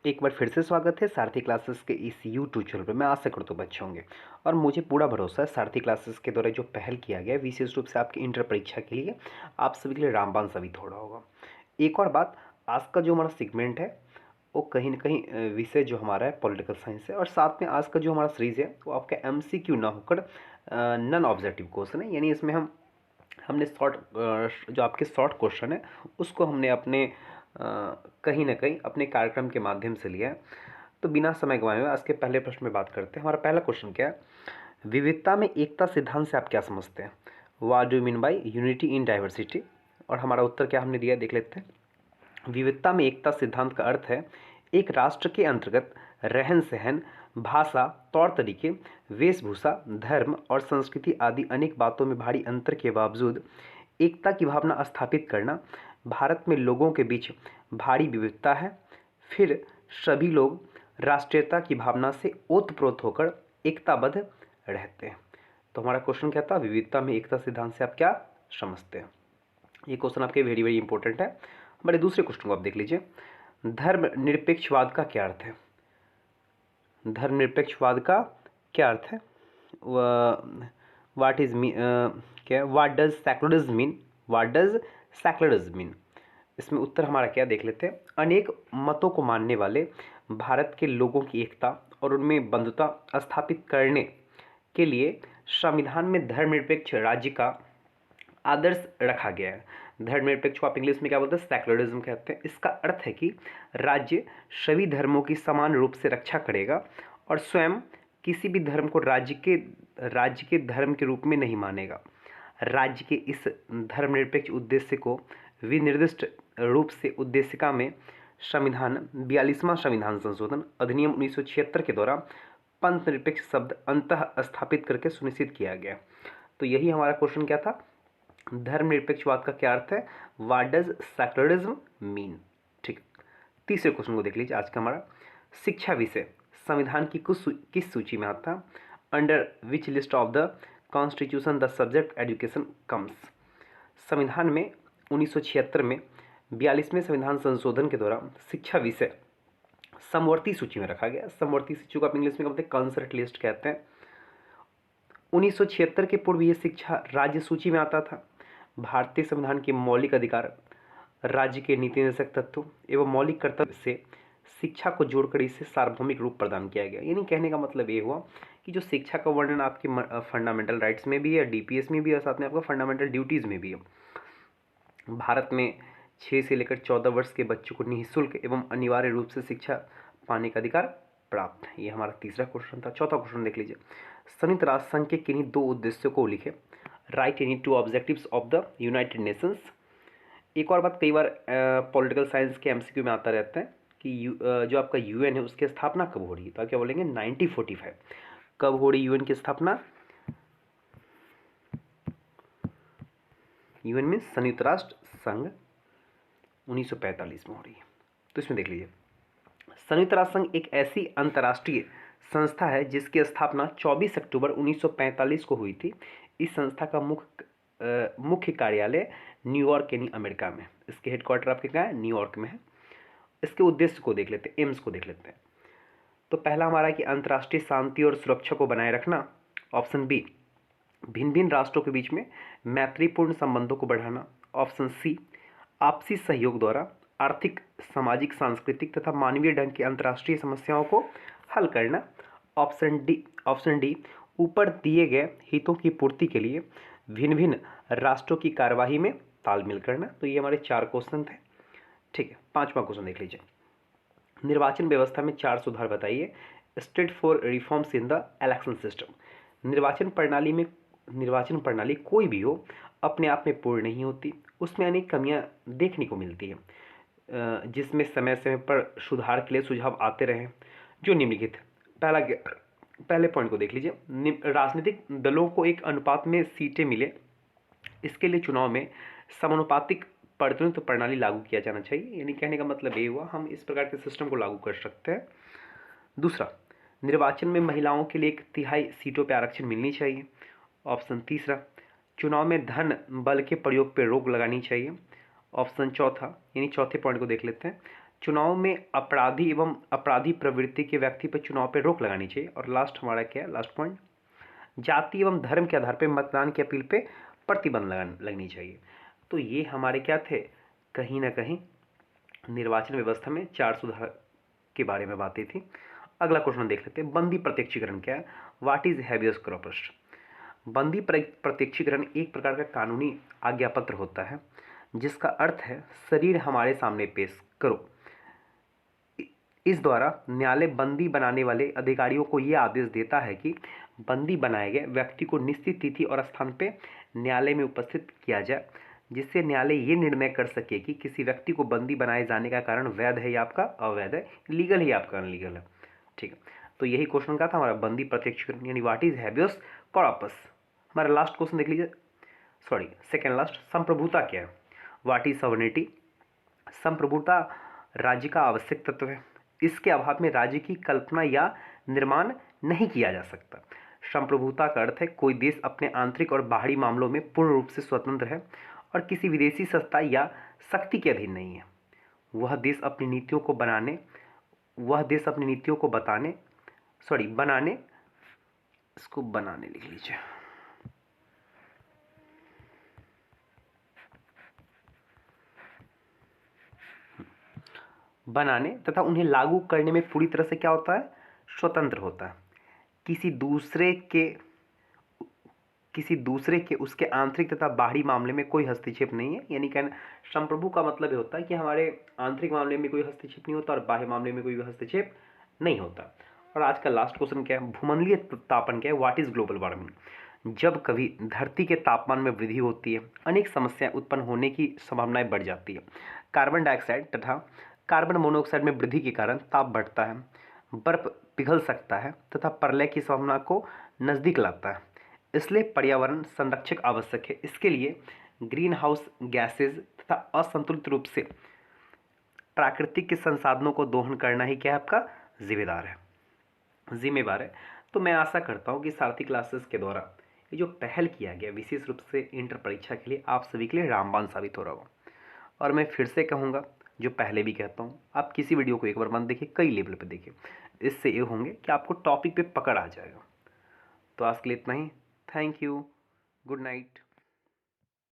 एक बार फिर से स्वागत है सारथी क्लासेस के इस यूट्यूब चैनल पर। मैं आशा करता हूँ बच्चे होंगे और मुझे पूरा भरोसा है सारथी क्लासेस के द्वारा जो पहल किया गया है विशेष रूप से आपकी इंटर परीक्षा के लिए आप सभी के लिए रामबाण साबित हो रहा होगा। एक और बात, आज का जो हमारा सेगमेंट है वो कहीं ना कहीं विषय जो हमारा है पॉलिटिकल साइंस है और साथ में आज का जो हमारा सीरीज़ है वो आपका MCQ ना होकर नॉन ऑब्जेक्टिव क्वेश्चन है। यानी इसमें हमने जो आपके शॉर्ट क्वेश्चन है उसको हमने अपने कहीं ना कहीं अपने कार्यक्रम के माध्यम से लिया है। तो बिना समय गंवाए हुए आज के पहले प्रश्न में बात करते हैं। हमारा पहला क्वेश्चन क्या है, विविधता में एकता सिद्धांत से आप क्या समझते हैं? What do you mean by unity in diversity? और हमारा उत्तर क्या हमने दिया देख लेते हैं। विविधता में एकता सिद्धांत का अर्थ है एक राष्ट्र के अंतर्गत रहन सहन, भाषा, तौर तरीके, वेशभूषा, धर्म और संस्कृति आदि अनेक बातों में भारी अंतर के बावजूद एकता की भावना स्थापित करना। भारत में लोगों के बीच भारी विविधता है, फिर सभी लोग राष्ट्रीयता की भावना से ओतप्रोत होकर एकताबद्ध रहते हैं। तो हमारा क्वेश्चन क्या था, विविधता में एकता सिद्धांत से आप क्या समझते हैं? ये क्वेश्चन आपके वेरी वेरी इंपॉर्टेंट है। हमारे दूसरे क्वेश्चन को आप देख लीजिए, धर्मनिरपेक्षवाद का क्या अर्थ है? धर्मनिरपेक्षवाद का क्या अर्थ है? व्हाट इज मी क्या, what does secularism mean? What does secularism mean? इसमें उत्तर हमारा क्या देख लेते हैं। अनेक मतों को मानने वाले भारत के लोगों की एकता और उनमें बंधुता स्थापित करने के लिए संविधान में धर्मनिरपेक्ष राज्य का आदर्श रखा गया है। धर्मनिरपेक्ष को आप इंग्लिश में क्या बोलते हैं? सेक्युलरिज्म कहते हैं। इसका अर्थ है कि राज्य सभी धर्मों की समान रूप से रक्षा करेगा और स्वयं किसी भी धर्म को राज्य के धर्म के रूप में नहीं मानेगा। राज्य के इस धर्मनिरपेक्ष उद्देश्य को विनिर्दिष्ट रूप से उद्देशिका में संविधान 42वां संविधान संशोधन अधिनियम 1976 के द्वारा पंथ निरपेक्ष शब्द अंतः स्थापित करके सुनिश्चित किया गया। तो यही हमारा क्वेश्चन क्या था, धर्मनिरपेक्षवाद का क्या अर्थ है? What does secularism mean? ठीक। तीसरे क्वेश्चन को देख लीजिए आज का हमारा, शिक्षा विषय संविधान की किस सूची में आता है? Under which list of the constitution the subject education comes? संविधान में 1976 में 42वें संविधान संशोधन के द्वारा शिक्षा विषय समवर्ती सूची में रखा गया। समवर्ती सूची को आप इंग्लिश में कहते हैं कंसर्ट लिस्ट कहते हैं। 1976 के पूर्व यह शिक्षा राज्य सूची में आता था। भारतीय संविधान के मौलिक अधिकार, राज्य के नीति निर्देशक तत्व एवं मौलिक कर्तव्य से शिक्षा को जोड़कर इसे सार्वभौमिक रूप प्रदान किया गया। यानी कहने का मतलब ये हुआ कि जो शिक्षा का वर्णन आपके फंडामेंटल राइट्स में भी है, DPS में भी है और साथ में आपका फंडामेंटल ड्यूटीज़ में भी है। भारत में 6 से लेकर 14 वर्ष के बच्चों को निःशुल्क एवं अनिवार्य रूप से शिक्षा पाने का अधिकार प्राप्त है। ये हमारा तीसरा क्वेश्चन था। चौथा क्वेश्चन देख लीजिए, संयुक्त राष्ट्र संघ के किन्हीं 2 उद्देश्यों को लिखे। Right any 2 objectives of the United Nations. एक और बात, कई बार पॉलिटिकल साइंस के MCQ में आता रहता है कि जो आपका UN है उसकी स्थापना कब हो रही है? तो आप क्या बोलेंगे? 1945। कब हो रही UN की स्थापना? UN में संयुक्त राष्ट्र संघ 1945 में हो रही है। तो इसमें देख लीजिए, संयुक्त राष्ट्र संघ एक ऐसी अंतर्राष्ट्रीय संस्था है जिसकी स्थापना 24 अक्टूबर 1945 को हुई थी। इस संस्था का मुख्य कार्यालय न्यूयॉर्क यानी अमेरिका में। इसके हेडक्वार्टर आपके कहाँ है? न्यूयॉर्क में है। इसके उद्देश्य को देख लेते हैं, एम्स को देख लेते हैं। तो पहला हमारा कि अंतर्राष्ट्रीय शांति और सुरक्षा को बनाए रखना। ऑप्शन बी, भिन्न भिन्न राष्ट्रों के बीच में मैत्रीपूर्ण संबंधों को बढ़ाना। ऑप्शन सी, आपसी सहयोग द्वारा आर्थिक, सामाजिक, सांस्कृतिक तथा मानवीय ढंग की अंतर्राष्ट्रीय समस्याओं को हल करना। ऑप्शन डी, ऊपर दिए गए हितों की पूर्ति के लिए भिन्न भिन्न राष्ट्रों की कार्यवाही में तालमेल करना। तो ये हमारे 4 क्वेश्चन थे। ठीक है, 5वां क्वेश्चन देख लीजिए, निर्वाचन व्यवस्था में 4 सुधार बताइए। State for reforms in the election system. निर्वाचन प्रणाली कोई भी हो अपने आप में पूर्ण नहीं होती, उसमें अनेक कमियां देखने को मिलती हैं, जिसमें समय समय पर सुधार के लिए सुझाव आते रहे जो निम्नलिखित है। पहले पॉइंट को देख लीजिए, राजनीतिक दलों को एक अनुपात में सीटें मिले, इसके लिए चुनाव में समानुपातिक प्रतिनिधित्व प्रणाली लागू किया जाना चाहिए। यानी कहने का मतलब ये हुआ हम इस प्रकार के सिस्टम को लागू कर सकते हैं। दूसरा, निर्वाचन में महिलाओं के लिए 1/3 सीटों पर आरक्षण मिलनी चाहिए। ऑप्शन तीसरा, चुनाव में धन बल के प्रयोग पर रोक लगानी चाहिए। ऑप्शन चौथा, यानी चौथे पॉइंट को देख लेते हैं, चुनाव में अपराधी एवं अपराधी प्रवृत्ति के व्यक्ति पर चुनाव पर रोक लगानी चाहिए। और लास्ट हमारा क्या है, लास्ट पॉइंट, जाति एवं धर्म के आधार पर मतदान की अपील पे प्रतिबंध लगनी चाहिए। तो ये हमारे क्या थे, कहीं ना कहीं निर्वाचन व्यवस्था में 4 सुधार के बारे में बातें थी। अगला क्वेश्चन देख लेते हैं, बंदी प्रत्यक्षीकरण क्या है, व्हाट इज हैबियस कॉर्पस। बंदी प्रत्यक्षीकरण एक प्रकार का कानूनी आज्ञापत्र होता है जिसका अर्थ है शरीर हमारे सामने पेश करो। इस द्वारा न्यायालय बंदी बनाने वाले अधिकारियों को यह आदेश देता है कि बंदी बनाए गए व्यक्ति को निश्चित तिथि और स्थान पर न्यायालय में उपस्थित किया जाए, जिससे न्यायालय ये निर्णय कर सके कि किसी व्यक्ति को बंदी बनाए जाने का कारण वैध है या आपका अवैध है, लीगल है या आपका अनलीगल है। ठीक है, तो यही क्वेश्चन का था हमारा, बंदी प्रत्यक्षीकरण यानी व्हाट इज हैबियस कॉर्पस। हमारा लास्ट क्वेश्चन देख लीजिए, सॉरी सेकेंड लास्ट, संप्रभुता क्या है, व्हाट इज सॉवरेनिटी। संप्रभुता राज्य का आवश्यक तत्व है, इसके अभाव में राज्य की कल्पना या निर्माण नहीं किया जा सकता। संप्रभुता का अर्थ है कोई देश अपने आंतरिक और बाहरी मामलों में पूर्ण रूप से स्वतंत्र है और किसी विदेशी सत्ता या शक्ति के अधीन नहीं है। वह देश अपनी नीतियों को बनाने इसको बनाने लिख लीजिए, बनाने तथा उन्हें लागू करने में पूरी तरह से क्या होता है, स्वतंत्र होता है। किसी दूसरे के उसके आंतरिक तथा बाहरी मामले में कोई हस्तक्षेप नहीं है। यानी कहना संप्रभु का मतलब ये होता है कि हमारे आंतरिक मामले में कोई हस्तक्षेप नहीं होता और बाह्य मामले में कोई हस्तक्षेप नहीं होता। और आज का लास्ट क्वेश्चन क्या है, भूमंडलीय तापन क्या है, व्हाट इज ग्लोबल वार्मिंग। जब कभी धरती के तापमान में वृद्धि होती है, अनेक समस्याएं उत्पन्न होने की संभावनाएं बढ़ जाती है। कार्बन डाइऑक्साइड तथा कार्बन मोनोऑक्साइड में वृद्धि के कारण ताप बढ़ता है, बर्फ पिघल सकता है तथा प्रलय की संभावना को नजदीक लाता है। इसलिए पर्यावरण संरक्षक आवश्यक है। इसके लिए ग्रीन हाउस गैसेज तथा असंतुलित रूप से प्राकृतिक के संसाधनों को दोहन करना ही क्या है, आपका जिम्मेवार है। तो मैं आशा करता हूँ कि सारथी क्लासेस के द्वारा ये जो पहल किया गया विशेष रूप से इंटर परीक्षा के लिए आप सभी के लिए रामबाण साबित हो रहा होगा। और मैं फिर से कहूँगा, जो पहले भी कहता हूँ, आप किसी वीडियो को एक बार मत देखिए, कई लेवल पे देखिए। इससे ये होंगे कि आपको टॉपिक पे पकड़ आ जाएगा। तो आज के लिए इतना ही। Thank you, good night.